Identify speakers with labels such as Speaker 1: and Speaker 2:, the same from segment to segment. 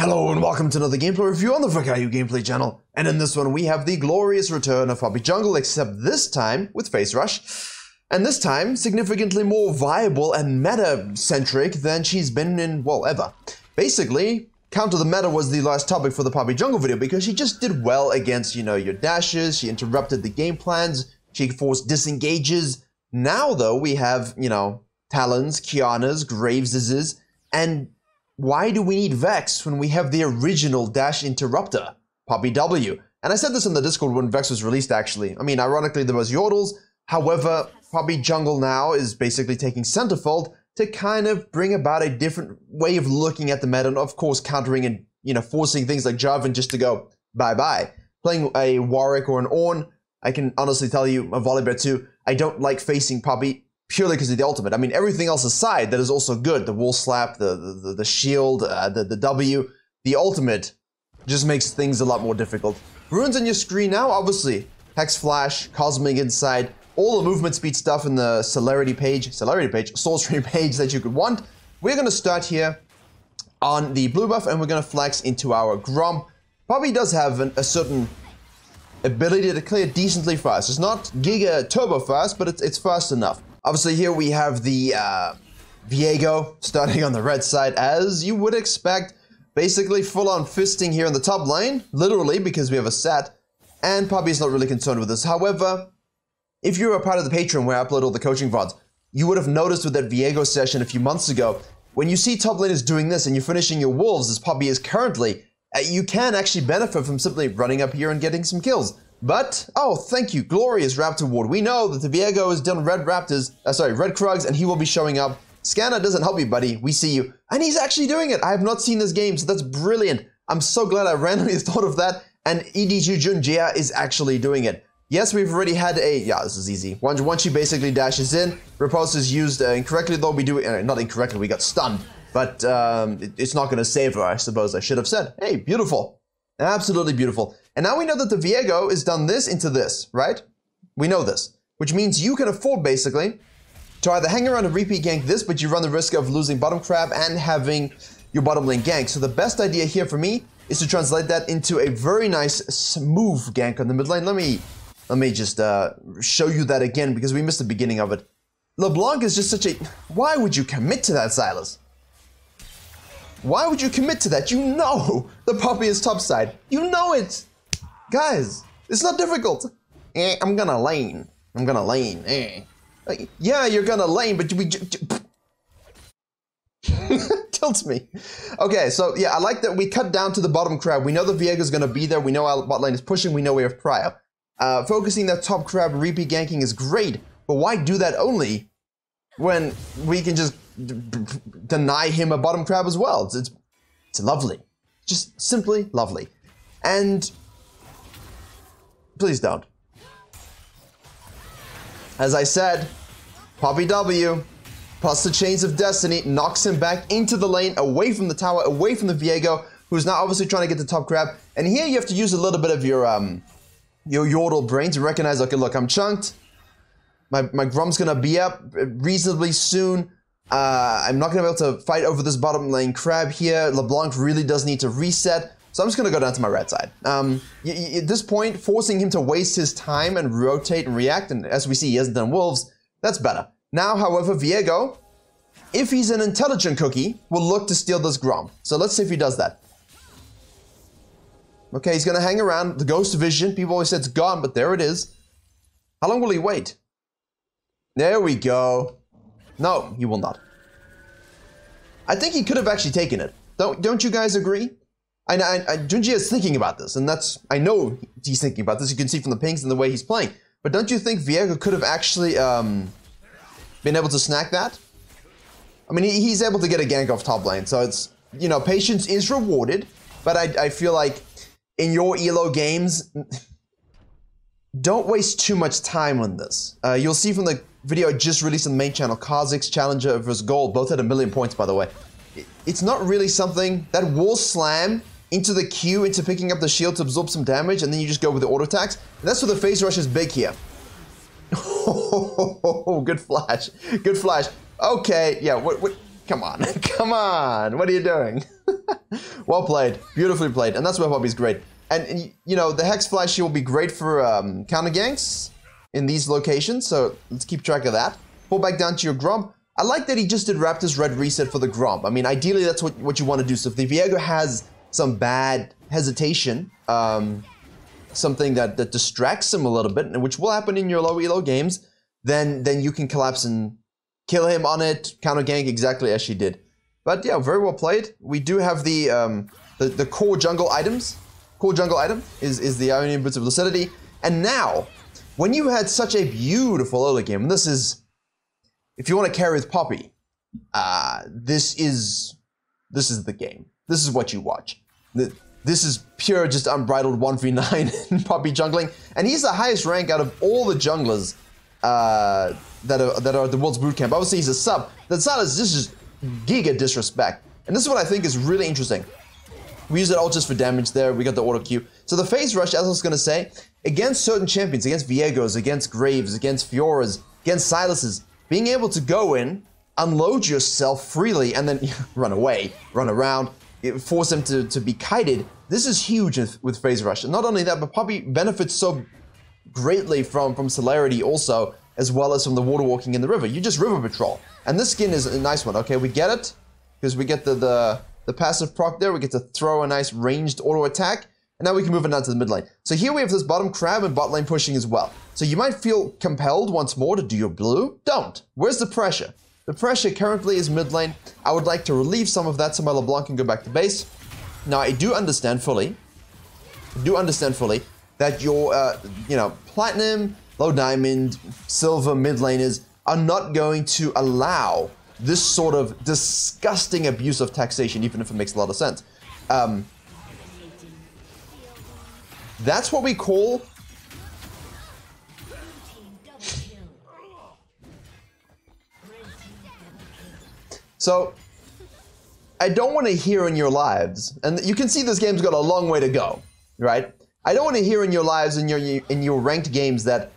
Speaker 1: Hello and welcome to another gameplay review on the Fakayu Gameplay channel. And in this one we have the glorious return of Poppy Jungle, except this time with Phase Rush. And this time significantly more viable and meta-centric than she's been in, well, ever. Basically, counter the meta was the last topic for the Poppy Jungle video because she just did well against, your dashes, she interrupted the game plans, she forced disengages. Now though, we have, Talons, Kiana's, Graves' and why do we need Vex when we have the original dash interrupter, Poppy W? And I said this in the Discord when Vex was released, actually. I mean, ironically, there was Yordles. However, Poppy Jungle now is basically taking centerfold to kind of bring about a different way of looking at the meta, and of course countering and, forcing things like Jarvan just to go bye-bye. Playing a Warwick or an Ornn, I can honestly tell you, a Volibear too, I don't like facing Poppy purely because of the ultimate. I mean, everything else aside, that is also good. The wall slap, the shield, the W, the ultimate just makes things a lot more difficult. Runes on your screen now, obviously. Hex Flash, Cosmic Insight, all the movement speed stuff in the sorcery page that you could want. We're going to start here on the blue buff and we're going to flex into our Grom. Poppy does have a certain ability to clear decently fast. It's not giga turbo fast, but it's fast enough. Obviously here we have the Viego starting on the red side, as you would expect. Basically full-on fisting here in the top lane, literally because we have a set, and Poppy's not really concerned with this. However, if you're a part of the Patreon where I upload all the coaching VODs, you would have noticed with that Viego session a few months ago, when you see top laners doing this and you're finishing your wolves as Poppy is currently, you can actually benefit from simply running up here and getting some kills. But, oh, thank you, glorious Raptor Ward. We know that the Viego has done red Krugs, and he will be showing up. Scanner doesn't help you, buddy. We see you. And he's actually doing it. I have not seen this game, so that's brilliant. I'm so glad I randomly thought of that. And EDG Junjia is actually doing it. Yes, we've already had this is easy. Once she basically dashes in, Repulse is used incorrectly, though we do it, not incorrectly, we got stunned. But it's not going to save her, I suppose I should have said. Hey, beautiful. Absolutely beautiful. And now we know that the Viego is done this into this, right? We know this, which means you can afford basically to either hang around and repeat gank this, but you run the risk of losing bottom crab and having your bottom lane gank. So the best idea here for me is to translate that into a very nice smooth gank on the mid lane. Let me just show you that again because we missed the beginning of it. LeBlanc is just such a... Why would you commit to that, Silas? Why would you commit to that? You know the Poppy is topside. You know it. Guys, it's not difficult. I'm gonna lane. Yeah, you're gonna lane, but we... Tilts me. Okay, so yeah, I like that we cut down to the bottom crab. We know the Viego's gonna be there. We know our bot lane is pushing. We know we have Prio. Focusing that top crab repeat ganking is great, but why do that only when we can just deny him a bottom crab as well? It's lovely. Just simply lovely. And please don't. As I said, Poppy W plus the Chains of Destiny knocks him back into the lane, away from the tower, away from the Viego, who's now obviously trying to get the top crab. And here you have to use a little bit of your Yordle brain to recognize, okay, look, I'm chunked. My Grom's gonna be up reasonably soon. I'm not gonna be able to fight over this bottom lane crab here. LeBlanc really does need to reset. So I'm just gonna go down to my red side. At this point, forcing him to waste his time and rotate and react, and as we see, he hasn't done wolves, that's better. Now, however, Viego, if he's an intelligent cookie, will look to steal this Grom. So let's see if he does that. Okay, he's gonna hang around. The Ghost Vision, people always say it's gone, but there it is. How long will he wait? There we go. No, he will not. I think he could have actually taken it. Don't you guys agree? Junjia is thinking about this, and I know he's thinking about this. You can see from the pings and the way he's playing. But don't you think Viego could have actually been able to snack that? I mean, he's able to get a gank off top lane, so it's, patience is rewarded. But I feel like in your ELO games, don't waste too much time on this. You'll see from the video I just released on the main channel, Kha'Zix Challenger vs Gold, both at 1,000,000 points, by the way. It's not really something, that wall slam into the Q, into picking up the shield to absorb some damage, and then you just go with the auto attacks. And that's where the phase rush is big here. Oh, good flash. Good flash. Okay, yeah, what, come on. Come on, what are you doing? Well played. Beautifully played. And that's where Poppy's great. And you know, the Hex Flash will be great for counter ganks in these locations. So let's keep track of that. Pull back down to your Gromp. I like that he just did Raptor's Red Reset for the Gromp. I mean, ideally, that's what you want to do. So if the Viego has some bad hesitation, something that distracts him a little bit, and which will happen in your low elo games, then you can collapse and kill him on it, counter gank exactly as she did. But yeah, very well played. We do have the core jungle items. Core jungle item is the Ionian Boots of Lucidity. And now, when you had such a beautiful early game, and this is, if you want to carry with Poppy, this is the game. This is what you watch. This is pure, just unbridled 1v9 in Poppy jungling, and he's the highest rank out of all the junglers that are at the World's Bootcamp. Obviously, he's a sub. The Sylas, this is giga disrespect, and this is what I think is really interesting. We use it all just for damage there. We got the auto Q. So the phase rush, as I was going to say, against certain champions, against Viegos, against Graves, against Fioras, against Sylases, being able to go in, unload yourself freely, and then run away, run around, force them to be kited. This is huge with phase rush. And not only that, but Poppy benefits so greatly from celerity also, as well as from the water walking in the river. You just river patrol. And this skin is a nice one. Okay, we get it, because we get the passive proc there. We get to throw a nice ranged auto attack. And now we can move it down to the mid lane. So here we have this bottom crab and bot lane pushing as well. So you might feel compelled once more to do your blue. Don't. Where's the pressure? The pressure currently is mid lane. I would like to relieve some of that so my LeBlanc can go back to base. Now I do understand fully that your, you know, platinum, low diamond, silver mid laners are not going to allow this sort of disgusting abuse of taxation, even if it makes a lot of sense. That's what we call so I don't want to hear in your lives, and you can see this game's got a long way to go, right? I don't want to hear in your lives in your ranked games that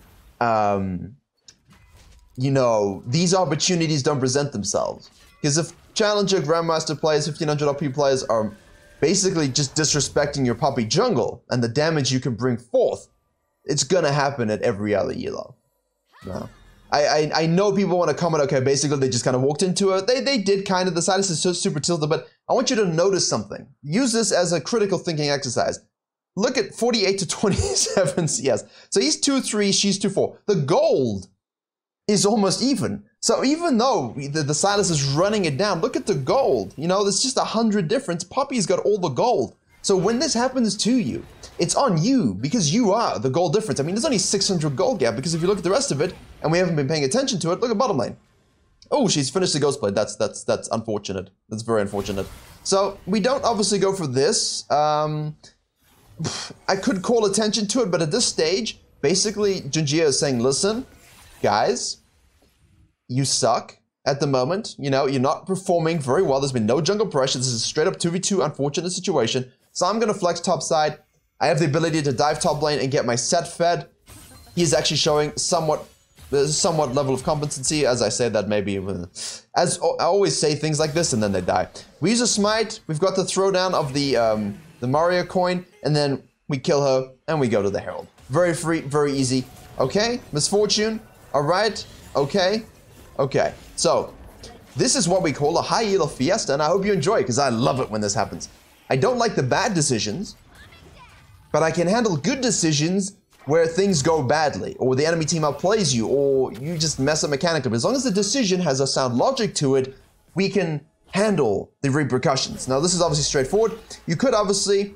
Speaker 1: you know, these opportunities don't present themselves. Because if Challenger, Grandmaster players, 1500 OP players are basically just disrespecting your Poppy jungle and the damage you can bring forth, it's gonna happen at every other elo. No. I know people want to comment, okay, basically they just kind of walked into it. They did kind of, the Sylas is so super tilted, but I want you to notice something. Use this as a critical thinking exercise. Look at 48 to 27 CS. So he's 2-3, she's 2-4. The gold is almost even. So even though the Sylas is running it down, look at the gold. You know, there's just 100 difference. Poppy's got all the gold. So when this happens to you, it's on you because you are the gold difference. I mean, there's only 600 gold gap because if you look at the rest of it, and we haven't been paying attention to it, look at bottom lane. Oh, she's finished the Ghostblade. That's unfortunate. That's very unfortunate. So we don't obviously go for this. I could call attention to it, but at this stage, basically, Junjie is saying, listen, guys, you suck at the moment. You know, you're not performing very well. There's been no jungle pressure. This is a straight up 2v2 unfortunate situation. So I'm going to flex top side. I have the ability to dive top lane and get my set fed. He's actually showing somewhat level of competency. As I say that, maybe as I always say things like this and then they die. We use a smite. We've got the throwdown of the Mario coin, and then we kill her and we go to the Herald. Very free, very easy. Okay, Misfortune. All right. Okay. Okay. So this is what we call a high elo fiesta, and I hope you enjoy it because I love it when this happens. I don't like the bad decisions, but I can handle good decisions where things go badly, or the enemy team outplays you, or you just mess up mechanically. But as long as the decision has a sound logic to it, we can handle the repercussions. Now, this is obviously straightforward. You could obviously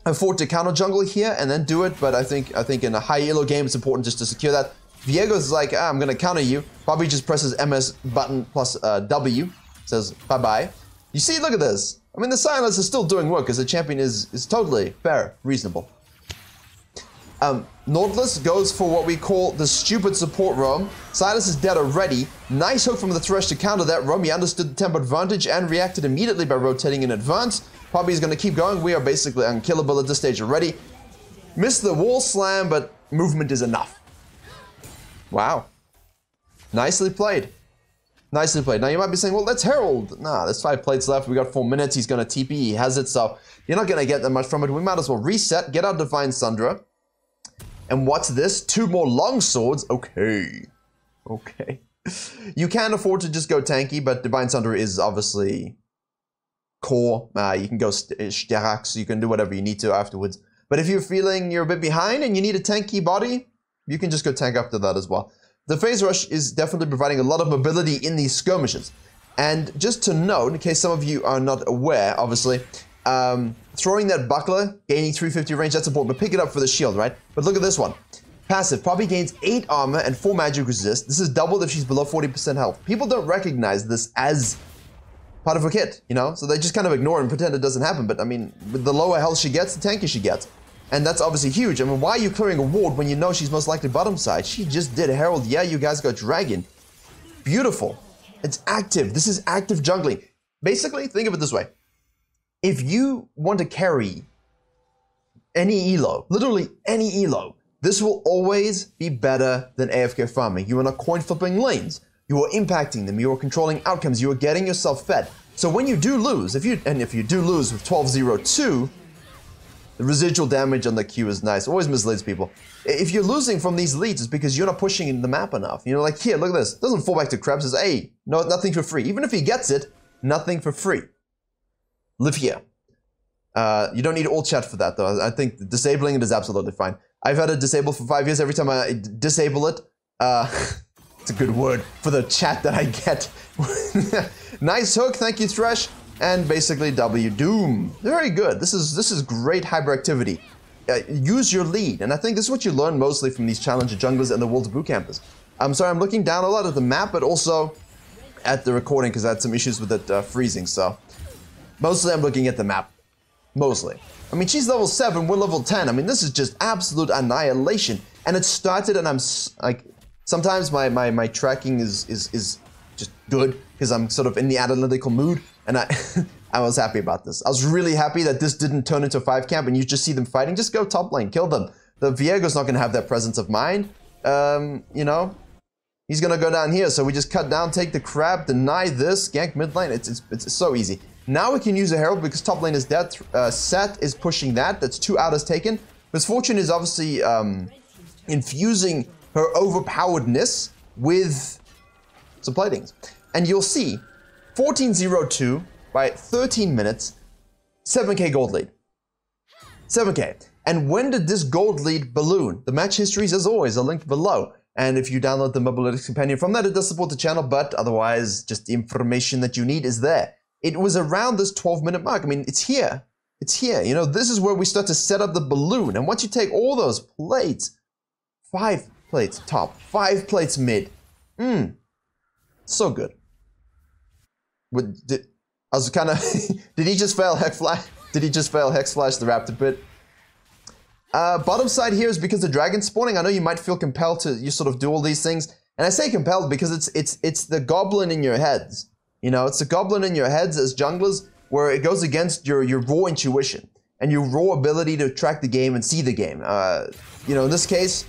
Speaker 1: afford to counter jungle here and then do it, but I think in a high elo game, it's important just to secure that. Viego's like, I'm gonna counter you. Bobby just presses MS button plus W, says bye-bye. You see, look at this. I mean, the Sylas is still doing work because the champion is totally fair, reasonable. Nautilus goes for what we call the stupid support roam. Sylas is dead already. Nice hook from the Thresh to counter that roam. He understood the tempo advantage and reacted immediately by rotating in advance. Poppy's going to keep going. We are basically unkillable at this stage already. Missed the wall slam, but movement is enough. Wow. Nicely played. Nicely played. Now you might be saying, well, let's Herald. Nah, there's 5 plates left. We got 4 minutes. He's going to TP. He has it, so you're not going to get that much from it. We might as well reset, get our Divine Sundra. And what's this? 2 more long swords. Okay. Okay. You can afford to just go tanky, but Divine Sundra is obviously core. You can go Sterax. You can do whatever you need to afterwards. But if you're feeling you're a bit behind and you need a tanky body, you can just go tank after that as well. The Phase Rush is definitely providing a lot of mobility in these skirmishes. And just to note, in case some of you are not aware, obviously, throwing that buckler, gaining 350 range, that's important, but pick it up for the shield, right? But look at this one. Passive, Poppy gains 8 armor and 4 magic resist. This is doubled if she's below 40% health. People don't recognize this as part of her kit, you know? So they just kind of ignore it and pretend it doesn't happen. But I mean, with the lower health she gets, the tankier she gets. And that's obviously huge. I mean, why are you clearing a ward when you know she's most likely bottom side? She just did Herald. Yeah, you guys got Dragon. Beautiful. It's active. This is active jungling. Basically, think of it this way. If you want to carry any elo, literally any elo, this will always be better than AFK farming. You are not coin flipping lanes. You are impacting them. You are controlling outcomes. You are getting yourself fed. So when you do lose, if you do lose with 12-0-2, the residual damage on the Q is nice. Always misleads people. If you're losing from these leads, it's because you're not pushing in the map enough. You know, like here, look at this. It doesn't fall back to Krebs. It says, hey, no, nothing for free. Even if he gets it, nothing for free. Live here. You don't need alt chat for that, though. I think disabling it is absolutely fine. I've had it disabled for 5 years. Every time I disable it, it's a good word for the chat that I get. Nice hook. Thank you, Thresh. And basically W Doom. Very good. This is great hyperactivity. Use your lead. And I think this is what you learn mostly from these Challenger junglers and the World's Boot Campers. I'm sorry, I'm looking down a lot at the map, but also at the recording because I had some issues with it freezing. So mostly I'm looking at the map. Mostly. I mean, she's level 7, we're level 10. I mean, this is just absolute annihilation. And it started and I'm like, sometimes my tracking is just good because I'm sort of in the analytical mood. And I was happy about this. I was really happy that this didn't turn into a 5 camp and you just see them fighting. Just go top lane, kill them. The Viego's not going to have that presence of mind. You know, he's going to go down here. So we just cut down, take the crab, deny this, gank mid lane. It's so easy. Now we can use a Herald because top lane is dead. Set is pushing that. That's 2 outers taken. Misfortune is obviously infusing her overpoweredness with some playthings. And you'll see 14-0-2 by 13 minutes, 7k gold lead. 7k. And when did this gold lead balloon? The match histories, as always, are linked below. And if you download the Mobalytics Companion from that, it does support the channel, but otherwise, just the information that you need is there. It was around this 12-minute mark. I mean, it's here. It's here. You know, this is where we start to set up the balloon. And once you take all those plates, 5 plates top, 5 plates mid. So good. I was kind of... Did he just fail Hex Flash? Did he just fail Hex Flash the Raptor Pit? Bottom side here is because the dragon's spawning. I know you might feel compelled to you sort of do all these things. And I say compelled because it's the goblin in your heads. You know, it's the goblin in your heads as junglers where it goes against your raw intuition and your raw ability to track the game and see the game. You know, in this case,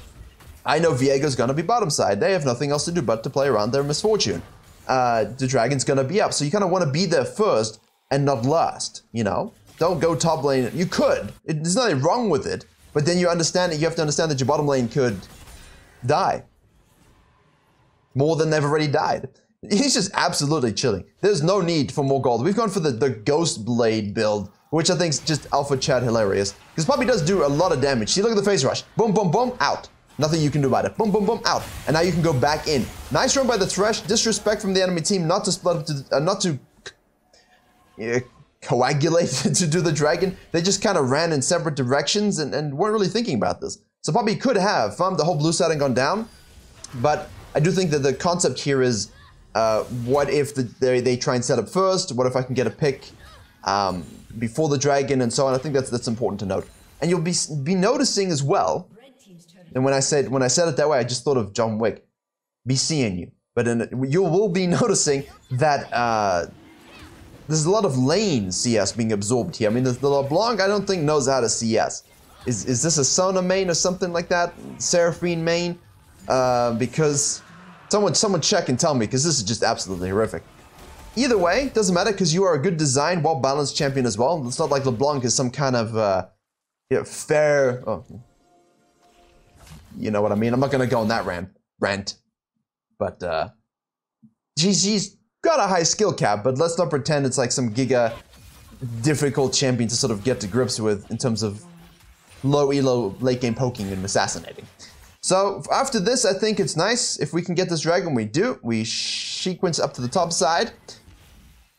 Speaker 1: I know Viego's gonna be bottom side. They have nothing else to do but to play around their misfortune. The dragon's gonna be up. So you kind of want to be there first and not last, you know? Don't go top lane. You could. There's nothing wrong with it. But then you understand that you have to understand that your bottom lane could die. More than they've already died. He's just absolutely chilling. There's no need for more gold. We've gone for the Ghost Blade build, which I think is just alpha chat hilarious. Because Poppy does do a lot of damage. See, look at the Phase Rush. Boom, boom, boom, out. Nothing you can do about it. Boom, boom, boom, out. And now you can go back in. Nice run by the Thresh. Disrespect from the enemy team not to split up to, not to coagulate to do the dragon. They just kind of ran in separate directions and weren't really thinking about this. So Poppy could have farmed the whole blue side and gone down. But I do think that the concept here is what if they try and set up first? What if I can get a pick before the dragon and so on? I think that's important to note. And you'll be noticing as well. And when I said it that way, I just thought of John Wick. Be seeing you, but you will be noticing that there's a lot of lane CS being absorbed here. I mean, the LeBlanc I don't think knows how to CS. Is this a Sona main or something like that? Seraphine main? Because Someone check and tell me, because this is just absolutely horrific. Either way, doesn't matter, because you are a good design, well-balanced champion as well. It's not like LeBlanc is some kind of fair... Oh, you know what I mean? I'm not going to go on that rant. But she's got a high skill cap, but let's not pretend it's like some giga difficult champion to sort of get to grips with in terms of low elo late game poking and assassinating. So after this, I think it's nice if we can get this dragon. We do. We sequence up to the top side.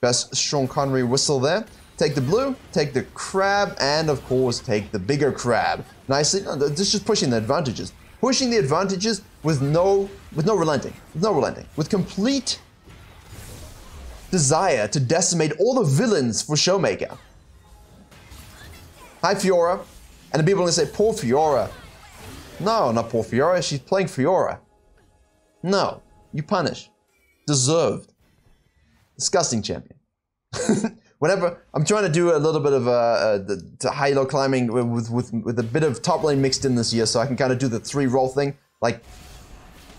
Speaker 1: Best Sean Connery whistle there. Take the blue, take the crab, and of course take the bigger crab. Nicely. This is just pushing the advantages. Pushing the advantages with no relenting. With complete desire to decimate all the villains for Showmaker. Hi Fiora. And the people are going to say, poor Fiora. No, not poor Fiora. She's playing Fiora. No. You punish. Deserved. Disgusting champion. Whenever I'm trying to do a little bit of high-low climbing with a bit of top lane mixed in this year, so I can kind of do the 3-roll thing, like,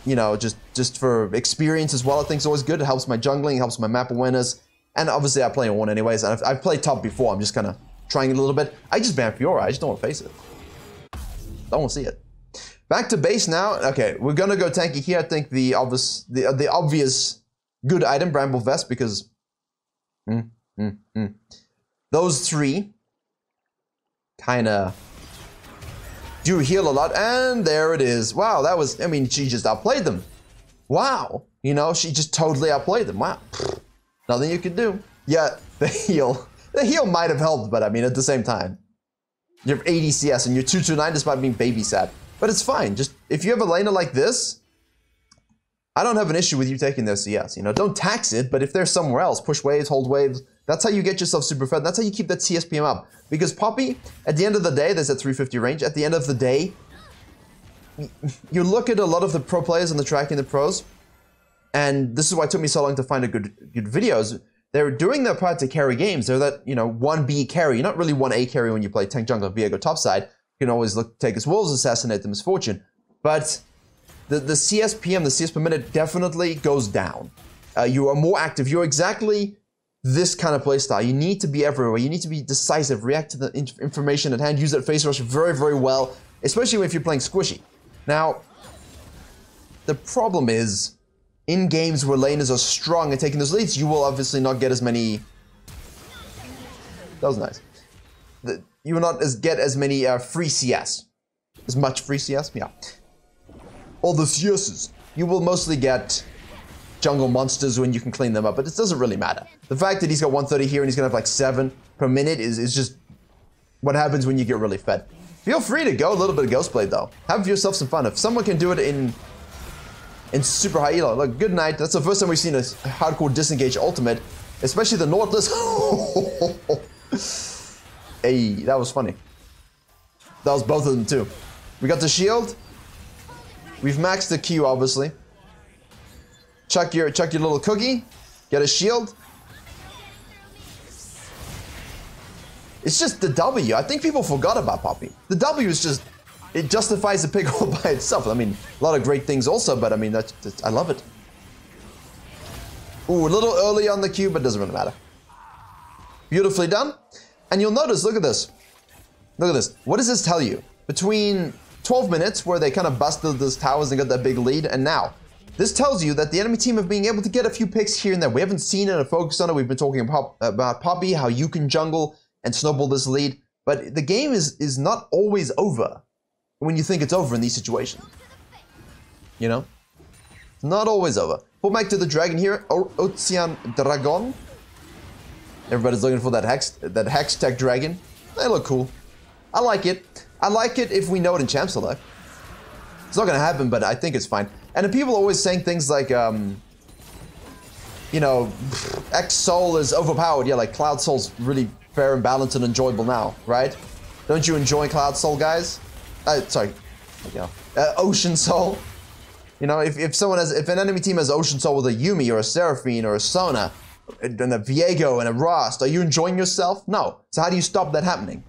Speaker 1: you know, just for experience as well. I think it's always good. It helps my jungling, it helps my map awareness, and obviously I play on 1 anyways. And I've played top before. I'm just kind of trying it a little bit. I just ban Fiora. I just don't want to face it. Don't want to see it. Back to base now. Okay, we're gonna go tanky here. I think the obvious good item, Bramble Vest, because those three kind of do heal a lot. And there it is. Wow, that was, I mean, she just outplayed them. Wow, you know, she just totally outplayed them. Wow, nothing you could do. Yeah, the heal might have helped, but I mean, at the same time, you have 80 CS and you're 229 despite being babysat. But it's fine. Just if you have a laner like this, I don't have an issue with you taking their CS. You know, don't tax it, but if they're somewhere else, push waves, hold waves. That's how you get yourself super fed. That's how you keep that CSPM up. Because Poppy, at the end of the day, there's that 350 range. At the end of the day, you look at a lot of the pro players on the track in the pros, and this is why it took me so long to find good videos. They're doing their part to carry games. They're that, you know, 1B carry. You're not really 1A carry when you play tank jungle Viego topside. You can always take his wolves, assassinate the misfortune. But the CSPM, the CS per minute, definitely goes down. You are more active. You're exactly this kind of playstyle. You need to be everywhere. You need to be decisive, react to the information at hand, use that face rush very, very well, especially if you're playing squishy. Now, the problem is, in games where laners are strong and taking those leads, you will obviously not get as many... That was nice. You will not get as many free CS. As much free CS? Yeah. All the CSs. You will mostly get jungle monsters when you can clean them up, but it doesn't really matter. The fact that he's got 130 here and he's gonna have like 7 per minute is just what happens when you get really fed. Feel free to go a little bit of Ghostblade though. Have yourself some fun. If someone can do it in super high elo, look, good night. That's the first time we've seen a hardcore disengage ultimate, especially the Nautilus. Hey, that was funny. That was both of them too. We got the shield. We've maxed the Q, obviously. Chuck your little cookie. Get a shield. It's just the W. I think people forgot about Poppy. The W is just, it justifies the pick all by itself. I mean, a lot of great things also, but I mean, I love it. Ooh, a little early on the Q, but doesn't really matter. Beautifully done. And you'll notice, look at this. Look at this. What does this tell you? Between 12 minutes, where they kind of busted those towers and got that big lead, and now, this tells you that the enemy team have been able to get a few picks here and there. We haven't seen it or focused on it. We've been talking about Poppy, how you can jungle and snowball this lead. But the game is not always over when you think it's over in these situations. You know? Not always over. Pull back to the dragon here. Ocean Dragon. Everybody's looking for that hex tech dragon. They look cool. I like it. I like it if we know it in Champ Select. It's not gonna happen, but I think it's fine. And then people are always saying things like, you know, X Soul is overpowered. Yeah, like Cloud Soul's really fair and balanced and enjoyable now, right? Don't you enjoy Cloud Soul, guys? Sorry, Ocean Soul. You know, if an enemy team has Ocean Soul with a Yuumi or a Seraphine or a Sona, and a Viego and a Rost, are you enjoying yourself? No. So how do you stop that happening?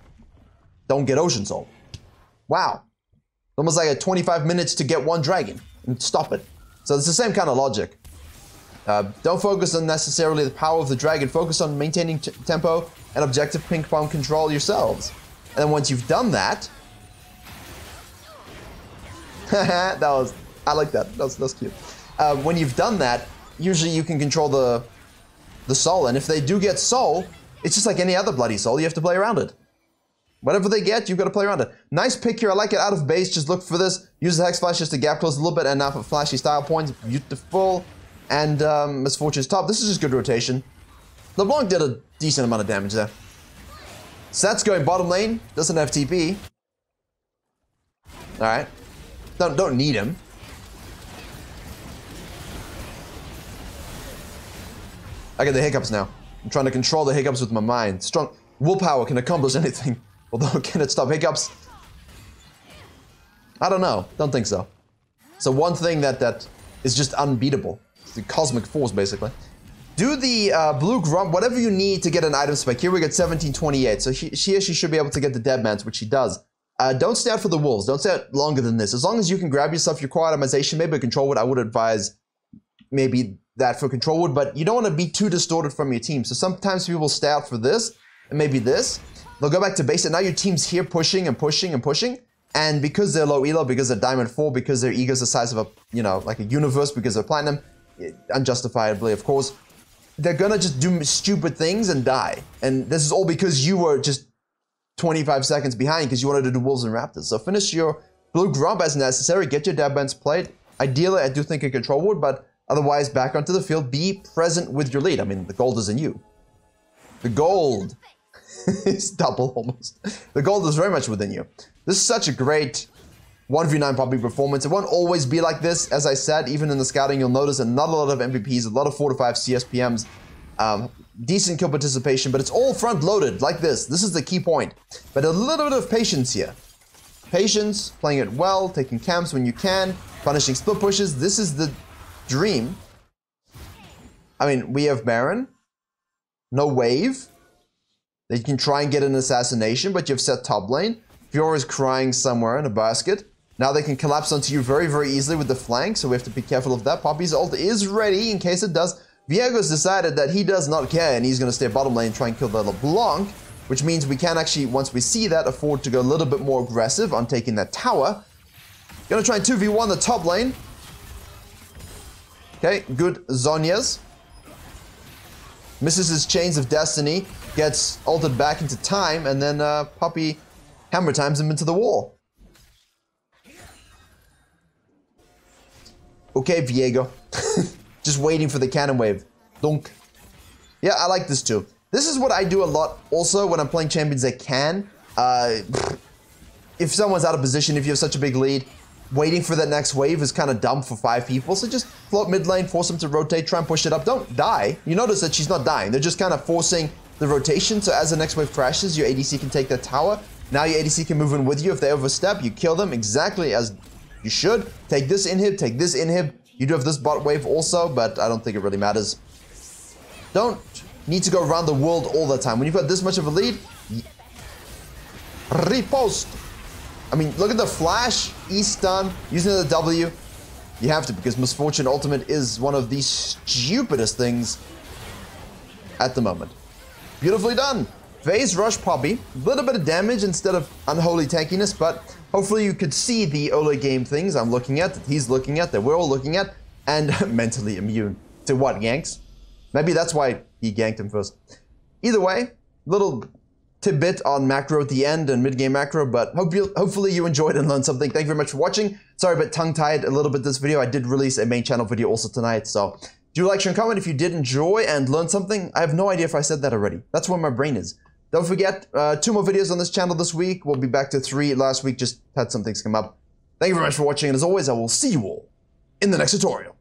Speaker 1: Don't get Ocean Soul. Wow. Almost like a 25 minutes to get one dragon and stop it. So it's the same kind of logic. Don't focus on necessarily the power of the dragon. Focus on maintaining tempo and objective ping pong control yourselves. And then once you've done that, I like that. That's cute. When you've done that, usually you can control the soul. And if they do get soul, it's just like any other bloody soul. You have to play around it. Whatever they get, you've got to play around it. Nice pick here. I like it. Out of base, just look for this. Use the Hex Flash just to gap close a little bit, and now for flashy style points. Beautiful. And Misfortune's top. This is just good rotation. LeBlanc did a decent amount of damage there. Seth's going bottom lane. Doesn't have TP. Alright. Don't need him. I get the hiccups now. I'm trying to control the hiccups with my mind. Strong willpower can accomplish anything. Although, can it stop hiccups? I don't know. Don't think so. So one thing that is just unbeatable. It's the cosmic force, basically. Do the blue grump, whatever you need to get an item spec. Here we get 1728. So she should be able to get the Deadman's, which she does. Don't stay out for the wolves. Don't stay out longer than this. As long as you can grab yourself your core itemization, maybe a control wood, I would advise maybe that for control wood, but you don't want to be too distorted from your team. So sometimes people stay out for this, and maybe this. They'll go back to base, and now your team's here pushing and pushing and pushing. And because they're low elo, because they're diamond 4, because their ego's the size of a, you know, like a universe, because they're platinum, unjustifiably, of course, they're gonna just do stupid things and die. And this is all because you were just 25 seconds behind because you wanted to do wolves and raptors. So finish your blue grump as necessary, get your Deadman's played. Ideally, I do think a control would, but otherwise, back onto the field, be present with your lead. I mean, the gold is in you. The gold is double almost. The gold is very much within you. This is such a great 1v9 Poppy performance. It won't always be like this. As I said, even in the scouting, you'll notice that not a lot of MVPs, a lot of 4 to 5 CSPMs, decent kill participation, but it's all front-loaded like this. This is the key point. But a little bit of patience here. Patience, playing it well, taking camps when you can, punishing split pushes. This is the dream. I mean, we have Baron, no wave. They can try and get an assassination, but you've set top lane. Fiora is crying somewhere in a basket. Now they can collapse onto you very, very easily with the flank, so we have to be careful of that. Poppy's ult is ready in case it does. Viego's decided that he does not care, and he's going to stay bottom lane and try and kill the LeBlanc, which means we can actually, once we see that, afford to go a little bit more aggressive on taking that tower. Gonna try and 2v1 the top lane. Okay, good Zhonya's. Misses his Chains of Destiny, gets ulted back into time, and then Poppy hammer times him into the wall. Okay, Viego. Just waiting for the cannon wave. Dunk. Yeah, I like this too. This is what I do a lot also when I'm playing champions that can. If someone's out of position, if you have such a big lead, waiting for that next wave is kind of dumb for 5 people. So just float mid lane, force them to rotate, try and push it up. Don't die. You notice that she's not dying. They're just kind of forcing the rotation. So as the next wave crashes, your ADC can take that tower. Now your ADC can move in with you. If they overstep, you kill them exactly as you should. Take this inhib, take this inhib. You do have this bot wave also, but I don't think it really matters. Don't need to go around the world all the time. When you've got this much of a lead, repost. I mean, look at the flash, E-stun, using the W. You have to, because Misfortune Ultimate is one of the stupidest things at the moment. Beautifully done. Phase Rush Poppy. A little bit of damage instead of unholy tankiness, but hopefully you could see the early game things I'm looking at, that he's looking at, that we're all looking at, and mentally immune to what, ganks? Maybe that's why he ganked him first. Either way, little tidbit on macro at the end and mid-game macro, but hopefully you enjoyed and learned something. Thank you very much for watching. Sorry about tongue-tied a little bit this video. I did release a main channel video also tonight, so do like, share, and comment if you did enjoy and learn something. I have no idea if I said that already. That's where my brain is. Don't forget, 2 more videos on this channel this week. We'll be back to 3 last week, just had some things come up. Thank you very much for watching, and as always, I will see you all in the next tutorial.